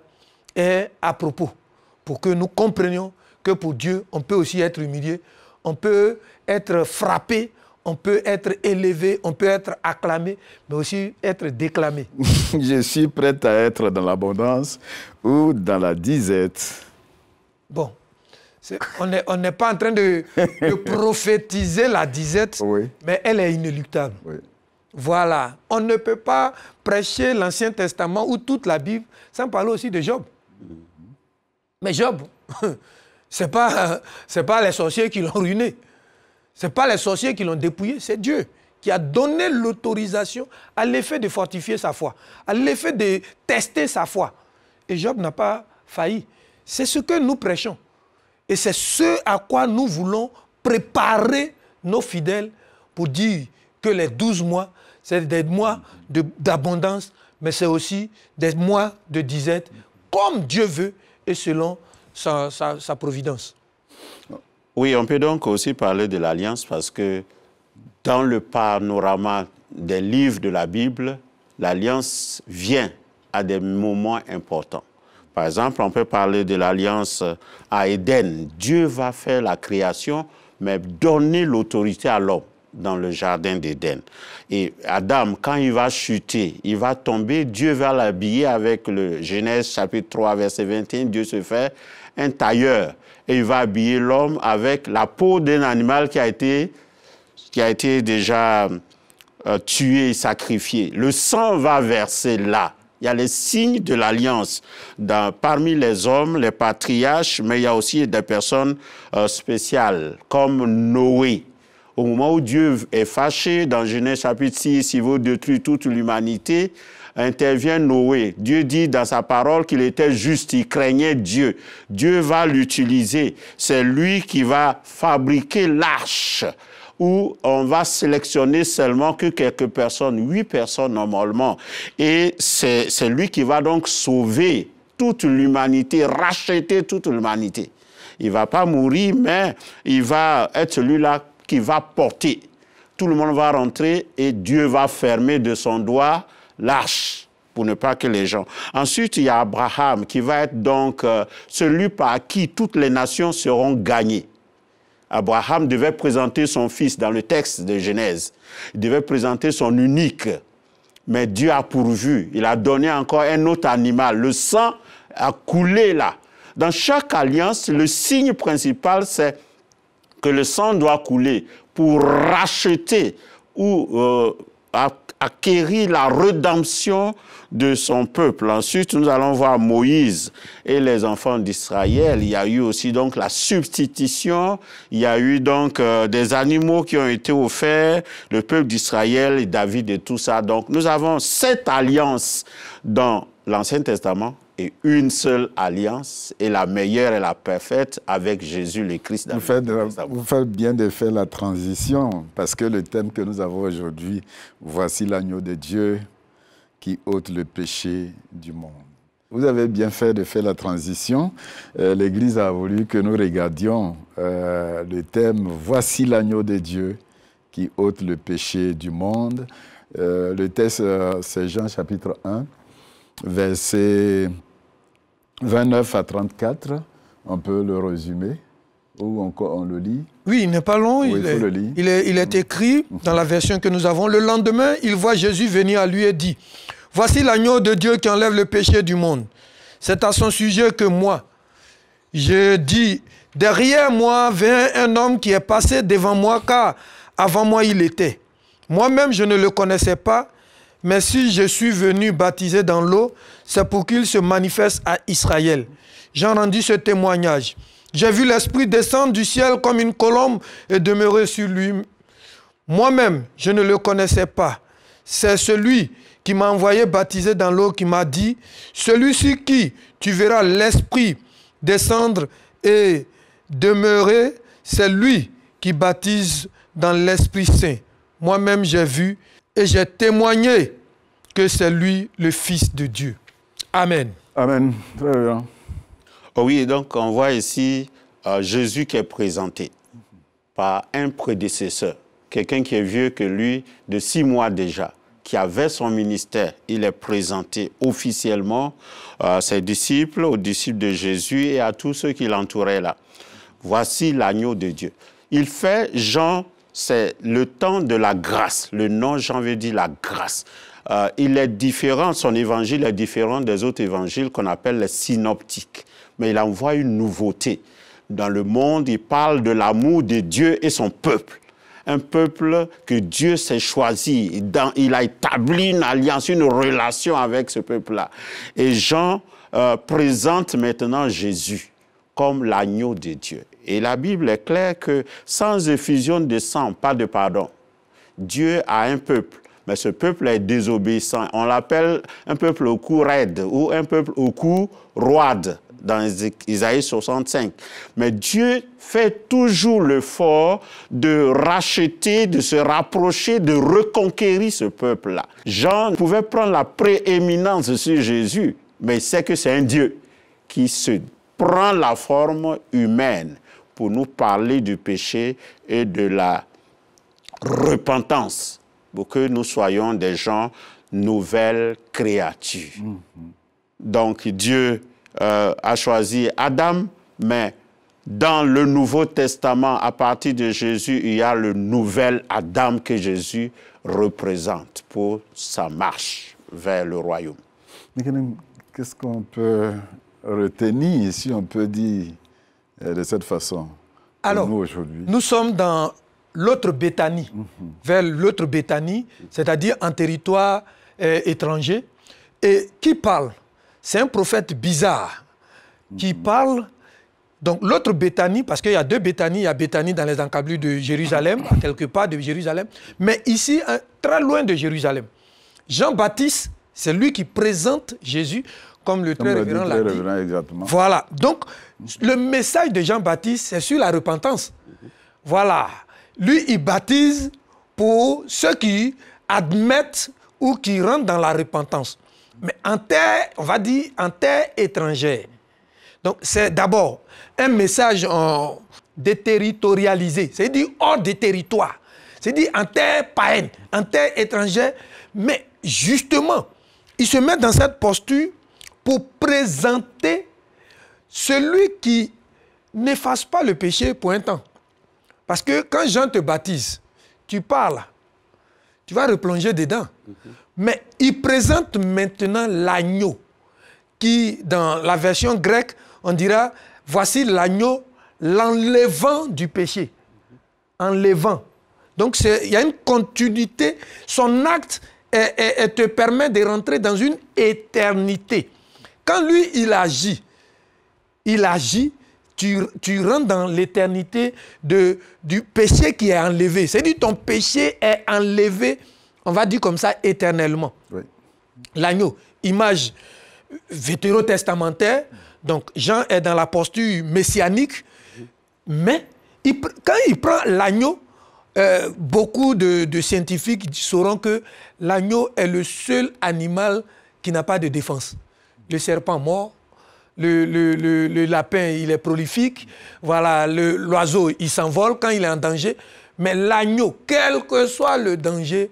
est à propos. Pour que nous comprenions que pour Dieu, on peut aussi être humilié. On peut être frappé. On peut être élevé. On peut être acclamé. Mais aussi être déclamé. Je suis prêt à être dans l'abondance ou dans la disette. Bon, on n'est pas en train de prophétiser la disette, mais elle est inéluctable. Voilà, on ne peut pas prêcher l'Ancien Testament ou toute la Bible sans parler aussi de Job. Mais Job, ce n'est pas les sorciers qui l'ont ruiné. Ce n'est pas les sorciers qui l'ont dépouillé, c'est Dieu qui a donné l'autorisation à l'effet de fortifier sa foi, à l'effet de tester sa foi. Et Job n'a pas failli. C'est ce que nous prêchons. Et c'est ce à quoi nous voulons préparer nos fidèles pour dire que les 12 mois, c'est des mois d'abondance, mais c'est aussi des mois de disette, comme Dieu veut et selon sa providence. Oui, on peut donc aussi parler de l'alliance parce que dans le panorama des livres de la Bible, l'alliance vient à des moments importants. Par exemple, on peut parler de l'alliance à Éden. Dieu va faire la création, mais donner l'autorité à l'homme dans le jardin d'Éden. Et Adam, quand il va chuter, il va tomber, Dieu va l'habiller avec le Genèse chapitre 3, verset 21, Dieu se fait un tailleur et il va habiller l'homme avec la peau d'un animal qui a été déjà tué et sacrifié. Le sang va verser là. Il y a les signes de l'alliance parmi les hommes, les patriarches, mais il y a aussi des personnes spéciales, comme Noé. Au moment où Dieu est fâché, dans Genèse chapitre 6, il veut détruire toute l'humanité, intervient Noé. Dieu dit dans sa parole qu'il était juste, il craignait Dieu. Dieu va l'utiliser. C'est lui qui va fabriquer l'arche, où on va sélectionner seulement que quelques personnes, 8 personnes normalement. Et c'est lui qui va donc sauver toute l'humanité, racheter toute l'humanité. Il ne va pas mourir, mais il va être celui-là qui va porter. Tout le monde va rentrer et Dieu va fermer de son doigt l'arche pour ne pas que les gens... Ensuite, il y a Abraham qui va être donc celui par qui toutes les nations seront gagnées. Abraham devait présenter son fils dans le texte de Genèse. Il devait présenter son unique. Mais Dieu a pourvu. Il a donné encore un autre animal. Le sang a coulé là. Dans chaque alliance, le signe principal, c'est que le sang doit couler pour racheter ou acquérir la rédemption de son peuple. Ensuite, nous allons voir Moïse et les enfants d'Israël. Il y a eu aussi donc la substitution. Il y a eu donc des animaux qui ont été offerts, le peuple d'Israël et David et tout ça. Donc, nous avons 7 alliances dans l'Ancien Testament et une seule alliance, et la meilleure et la parfaite avec Jésus le Christ. Vous faites bien de faire la transition, parce que le thème que nous avons aujourd'hui, voici l'agneau de Dieu qui ôte le péché du monde. Vous avez bien fait de faire la transition. L'Église a voulu que nous regardions le thème « Voici l'agneau de Dieu qui ôte le péché du monde ». Le texte, c'est Jean chapitre 1, verset 29 à 34, on peut le résumer, ou on le lit. Oui, il n'est pas long, oui, il est écrit dans la version que nous avons. Le lendemain, il voit Jésus venir à lui et dit, « Voici l'agneau de Dieu qui enlève le péché du monde. C'est à son sujet que moi, je dis, derrière moi vient un homme qui est passé devant moi, car avant moi il était. Moi-même je ne le connaissais pas, mais si je suis venu baptiser dans l'eau, c'est pour qu'il se manifeste à Israël. J'ai rendu ce témoignage. J'ai vu l'Esprit descendre du ciel comme une colombe et demeurer sur lui. Moi-même, je ne le connaissais pas. C'est celui qui m'a envoyé baptiser dans l'eau qui m'a dit, celui sur qui tu verras l'Esprit descendre et demeurer, c'est lui qui baptise dans l'Esprit Saint. Moi-même, j'ai vu et j'ai témoigné que c'est lui le Fils de Dieu. Amen. Amen. Très bien. Oh oui, donc on voit ici Jésus qui est présenté par un prédécesseur, quelqu'un qui est vieux que lui, de 6 mois déjà, qui avait son ministère. Il est présenté officiellement à ses disciples, aux disciples de Jésus et à tous ceux qui l'entouraient là. Voici l'agneau de Dieu. Il fait Jean, c'est le temps de la grâce. Le nom Jean veut dire la grâce. Il est différent, son évangile est différent des autres évangiles qu'on appelle les synoptiques. Mais il envoie une nouveauté. Dans le monde, il parle de l'amour de Dieu et son peuple. Un peuple que Dieu s'est choisi. Il a établi une alliance, une relation avec ce peuple-là. Et Jean présente maintenant Jésus comme l'agneau de Dieu. Et la Bible est claire que sans effusion de sang, pas de pardon. Dieu a un peuple. Mais ce peuple est désobéissant. On l'appelle un peuple au cou raide ou un peuple au cou roide dans Isaïe 65. Mais Dieu fait toujours l'effort de racheter, de se rapprocher, de reconquérir ce peuple-là. Jean pouvait prendre la prééminence sur Jésus, mais il sait que c'est un Dieu qui se prend la forme humaine pour nous parler du péché et de la repentance, pour que nous soyons des gens nouvelles créatures. Donc Dieu a choisi Adam, mais dans le Nouveau Testament, à partir de Jésus, il y a le nouvel Adam que Jésus représente pour sa marche vers le royaume. Qu'est-ce qu'on peut retenir, si on peut dire de cette façon, alors, nous aujourd'hui? Nous sommes dans l'autre Béthanie, vers l'autre Béthanie, c'est-à-dire en territoire étranger. Et qui parle? C'est un prophète bizarre qui parle. Donc l'autre Béthanie, parce qu'il y a deux Béthanies, il y a Béthanie dans les encablures de Jérusalem, à quelque part de Jérusalem, mais ici, très loin de Jérusalem. Jean-Baptiste, c'est lui qui présente Jésus, comme le très révérend l'a dit. Exactement. Voilà. Donc, le message de Jean-Baptiste, c'est sur la repentance. Voilà. Lui, il baptise pour ceux qui admettent ou qui rentrent dans la repentance. Mais en terre, on va dire, en terre étrangère. Donc, c'est d'abord un message déterritorialisé, c'est-à-dire hors des territoires. C'est-à-dire en terre païenne, en terre étrangère. Mais justement, il se met dans cette posture pour présenter celui qui n'efface pas le péché pour un temps. Parce que quand Jean te baptise, tu parles, tu vas replonger dedans. Mais il présente maintenant l'agneau, qui, dans la version grecque, on dira, voici l'agneau, l'enlevant du péché. Enlevant. Donc, il y a une continuité. Son acte te permet de rentrer dans une éternité. Quand lui, il agit, tu rentres dans l'éternité du péché qui est enlevé. C'est-à-dire ton péché est enlevé, on va dire comme ça, éternellement. Oui. L'agneau, image vétérotestamentaire, donc Jean est dans la posture messianique, mais quand il prend l'agneau, beaucoup de scientifiques sauront que l'agneau est le seul animal qui n'a pas de défense. Le serpent mord, le lapin, il est prolifique, voilà, l'oiseau, il s'envole quand il est en danger, mais l'agneau, quel que soit le danger,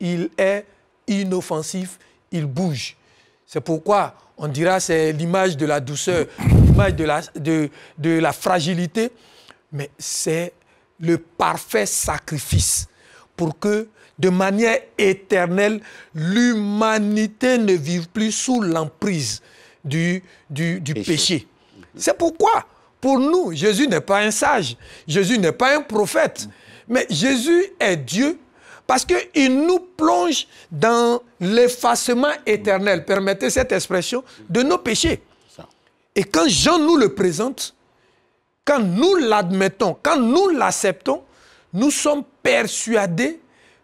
il est inoffensif, il bouge. C'est pourquoi on dira c'est l'image de la douceur, l'image de la fragilité, mais c'est le parfait sacrifice pour que, de manière éternelle, l'humanité ne vive plus sous l'emprise du péché. C'est pourquoi, pour nous, Jésus n'est pas un sage, Jésus n'est pas un prophète, mais Jésus est Dieu parce qu'il nous plonge dans l'effacement éternel, permettez cette expression, de nos péchés. Et quand Jean nous le présente, quand nous l'admettons, quand nous l'acceptons, nous sommes persuadés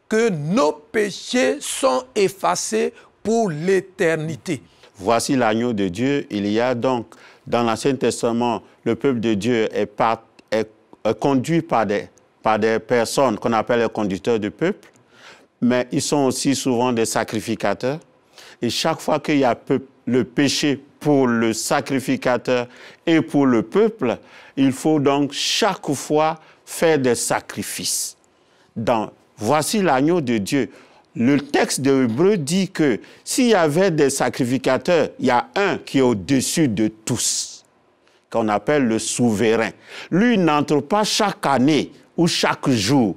que nos péchés sont effacés pour l'éternité. Voici l'agneau de Dieu. Il y a donc, dans l'Ancien Testament, le peuple de Dieu est conduit par des personnes qu'on appelle les conducteurs du peuple, mais ils sont aussi souvent des sacrificateurs. Et chaque fois qu'il y a le péché pour le sacrificateur et pour le peuple, il faut donc chaque fois faire des sacrifices. Voici l'agneau de Dieu. Le texte de Hébreux dit que s'il y avait des sacrificateurs, il y a un qui est au-dessus de tous, qu'on appelle le souverain. Lui n'entre pas chaque année ou chaque jour.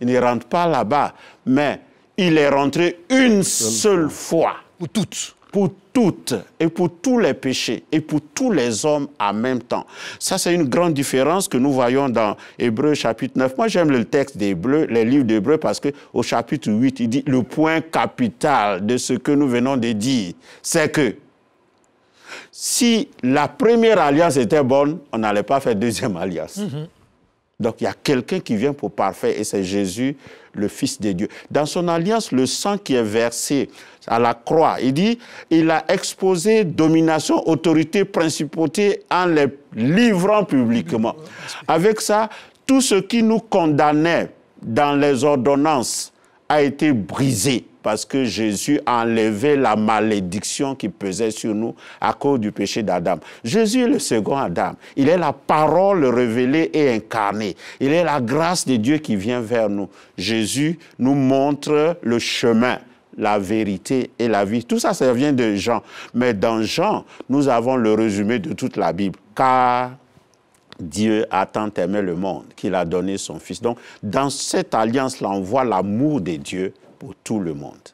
Il ne rentre pas là-bas, mais il est rentré une seule fois. Pour toutes. Pour toutes, et pour tous les péchés, et pour tous les hommes en même temps. Ça, c'est une grande différence que nous voyons dans Hébreux chapitre 9. Moi, j'aime le texte d'Hébreux, les livres d'Hébreux, parce qu'au chapitre 8, il dit le point capital de ce que nous venons de dire, c'est que si la première alliance était bonne, on n'allait pas faire deuxième alliance. Donc il y a quelqu'un qui vient pour parfaire et c'est Jésus, le Fils de Dieu. Dans son alliance, le sang qui est versé à la croix, il dit, il a exposé domination, autorité, principauté en les livrant publiquement. Avec ça, tout ce qui nous condamnait dans les ordonnances a été brisé parce que Jésus a enlevé la malédiction qui pesait sur nous à cause du péché d'Adam. Jésus est le second Adam. Il est la parole révélée et incarnée. Il est la grâce de Dieu qui vient vers nous. Jésus nous montre le chemin, la vérité et la vie. Tout ça, ça vient de Jean. Mais dans Jean, nous avons le résumé de toute la Bible. Car Dieu a tant aimé le monde qu'il a donné son Fils. Donc, dans cette alliance-là, on voit l'amour de Dieu pour tout le monde.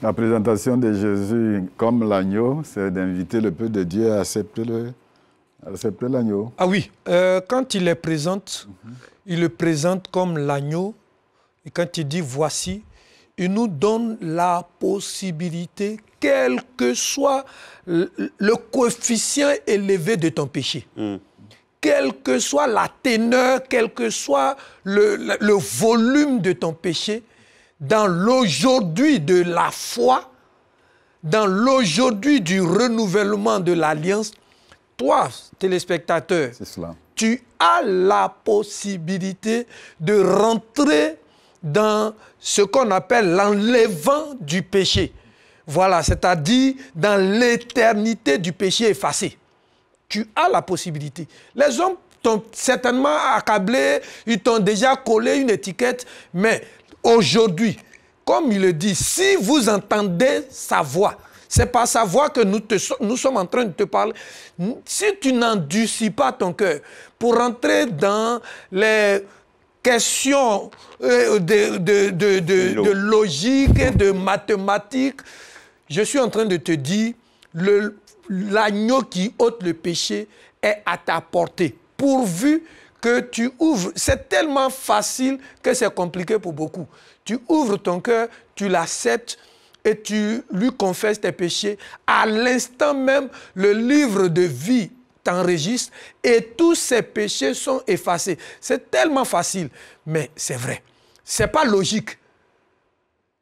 La présentation de Jésus comme l'agneau, c'est d'inviter le peuple de Dieu à accepter l'agneau. Ah oui, quand il les présente, il le présente comme l'agneau. Et quand il dit « voici », il nous donne la possibilité, quel que soit le coefficient élevé de ton péché, quelle que soit la teneur, quel que soit le volume de ton péché, dans l'aujourd'hui de la foi, dans l'aujourd'hui du renouvellement de l'alliance, toi, téléspectateur, tu as la possibilité de rentrer dans ce qu'on appelle l'enlèvement du péché. Voilà, c'est-à-dire dans l'éternité du péché effacé. Tu as la possibilité. Les hommes t'ont certainement accablé, ils t'ont déjà collé une étiquette, mais aujourd'hui, comme il le dit, si vous entendez sa voix, c'est par sa voix que nous sommes en train de te parler. Si tu n'endurcis pas ton cœur pour rentrer dans les questions de logique et de mathématiques, je suis en train de te dire, l'agneau qui ôte le péché est à ta portée, pourvu que tu ouvres. C'est tellement facile que c'est compliqué pour beaucoup. Tu ouvres ton cœur, tu l'acceptes et tu lui confesses tes péchés. À l'instant même, le livre de vie t'enregistre et tous ces péchés sont effacés. C'est tellement facile, mais c'est vrai. Ce n'est pas logique,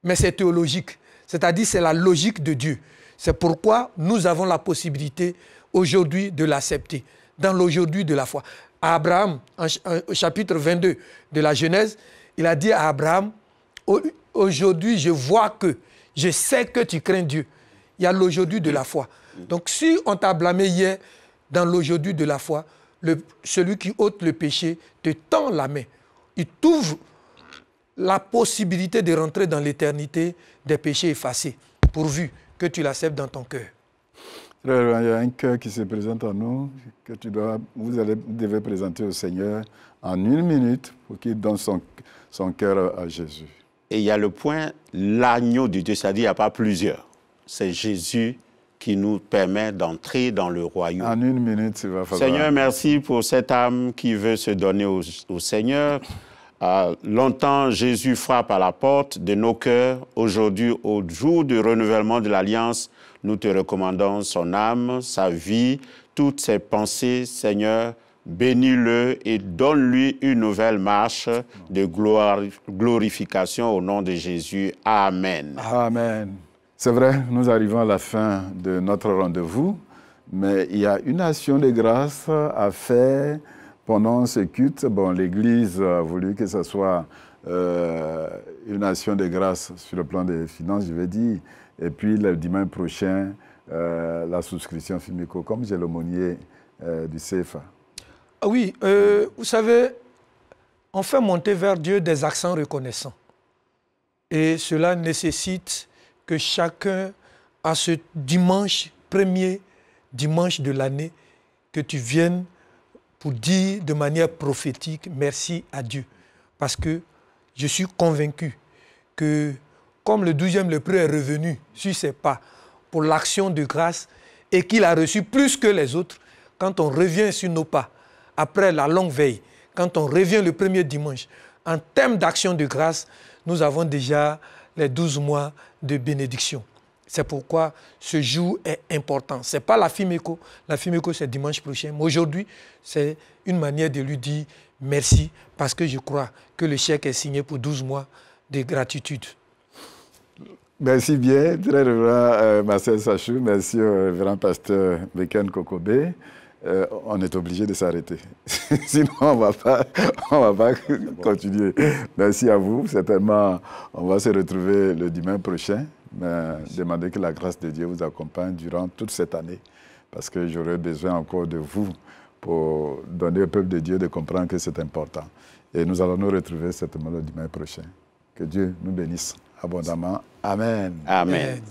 mais c'est théologique. C'est-à-dire c'est la logique de Dieu. C'est pourquoi nous avons la possibilité aujourd'hui de l'accepter, dans l'aujourd'hui de la foi. À Abraham, au chapitre 22 de la Genèse, il a dit à Abraham, aujourd'hui je vois que, je sais que tu crains Dieu. Il y a l'aujourd'hui de la foi. Donc si on t'a blâmé hier, dans l'aujourd'hui de la foi, celui qui ôte le péché te tend la main. Il t'ouvre la possibilité de rentrer dans l'éternité des péchés effacés, pourvu que tu l'acceptes dans ton cœur. Frère, il y a un cœur qui se présente à nous, que vous devez présenter au Seigneur en 1 minute pour qu'il donne son cœur à Jésus. Et il y a le point, l'agneau de Dieu, c'est-à-dire il n'y a pas plusieurs. C'est Jésus qui nous permet d'entrer dans le royaume. En 1 minute, il va falloir... Seigneur, merci pour cette âme qui veut se donner au Seigneur. Longtemps, Jésus frappe à la porte de nos cœurs. Aujourd'hui, au jour du renouvellement de l'Alliance, nous te recommandons son âme, sa vie, toutes ses pensées, Seigneur. Bénis-le et donne-lui une nouvelle marche de glorification au nom de Jésus. Amen. Amen. C'est vrai, nous arrivons à la fin de notre rendez-vous, mais il y a une action de grâce à faire pendant ce culte. Bon, l'Église a voulu que ce soit une action de grâce sur le plan des finances, je vais dire. Et puis, le dimanche prochain, la souscription FIMECO, comme j'ai l'aumônier du CFA. Ah oui, vous savez, on fait monter vers Dieu des accents reconnaissants. Et cela nécessite que chacun, à ce dimanche, premier dimanche de l'année, que tu viennes pour dire de manière prophétique merci à Dieu. Parce que je suis convaincu que comme le 12e lépreux est revenu sur ses pas pour l'action de grâce et qu'il a reçu plus que les autres, quand on revient sur nos pas, après la longue veille, quand on revient le premier dimanche, en termes d'action de grâce, nous avons déjà les 12 mois de bénédiction. C'est pourquoi ce jour est important. Ce n'est pas la FIMECO. La FIMECO, c'est dimanche prochain. Mais aujourd'hui, c'est une manière de lui dire merci, parce que je crois que le chèque est signé pour 12 mois de gratitude. Merci bien, très révérend Marcel Sachou, merci au révérend pasteur Beken Kokobé. On est obligé de s'arrêter. Sinon, on va pas continuer. Merci à vous. Certainement, on va se retrouver le dimanche prochain. Mais demandez que la grâce de Dieu vous accompagne durant toute cette année. Parce que j'aurai besoin encore de vous pour donner au peuple de Dieu de comprendre que c'est important. Et nous allons nous retrouver certainement le dimanche prochain. Que Dieu nous bénisse abondamment. Amen. Amen.